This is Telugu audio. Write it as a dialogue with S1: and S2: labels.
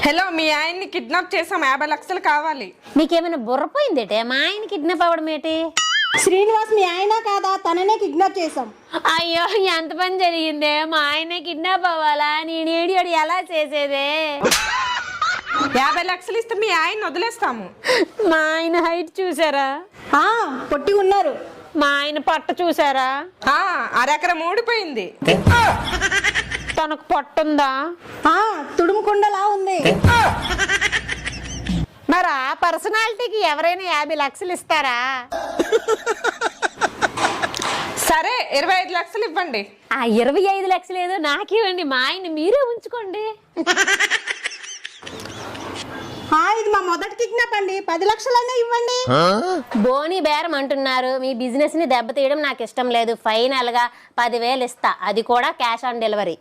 S1: హలో, మీ ఆయన్ని కిడ్నాప్ చేసాం, 50 లక్షలు కావాలి.
S2: నీకేమైనా బుర్రపోయిందేటే? మా ఆయన కిడ్నాప్ అవ్వడం ఏంటి?
S3: శ్రీనివాస్ మీ ఆయన కాదా? తననే కిడ్నాప్ చేసాం.
S2: అయ్యో, ఎంత పని జరిగిందే! మా ఆయన కిడ్నాప్ అవ్వాలా? నేను ఏడియోడు ఎలా చేసేదే?
S1: 50 లక్షలు ఇస్తే మీ ఆయన్ని వదిలేస్తాము.
S2: మా ఆయన హైట్ చూసారా?
S3: పొట్టి ఉన్నారు.
S2: మా ఆయన పొట్ట చూసారా?
S1: అరెకరం ఊడిపోయింది.
S2: తనకు పొట్టుందా?
S3: తుడుముకుండలా ఉంది.
S2: మరి ఆ పర్సనాలిటీకి ఎవరైనా 50 లక్షలు ఇస్తారా?
S1: సరే, 25 లక్షలు ఇవ్వండి.
S2: ఆ 25 లక్షలు ఏదో నాకివ్వండి, మా ఆయన మీరే ఉంచుకోండి.
S3: ఇది మా మొదటి కిడ్నాప్ అండి. 10 లక్షలైనా ఇవ్వండి.
S2: బోని బేరం అంటున్నారు. మీ బిజినెస్ ని దెబ్బతీయడం నాకు ఇష్టం లేదు. ఫైనల్ గా 10,000 ఇస్తా, అది కూడా క్యాష్ ఆన్ డెలివరీ.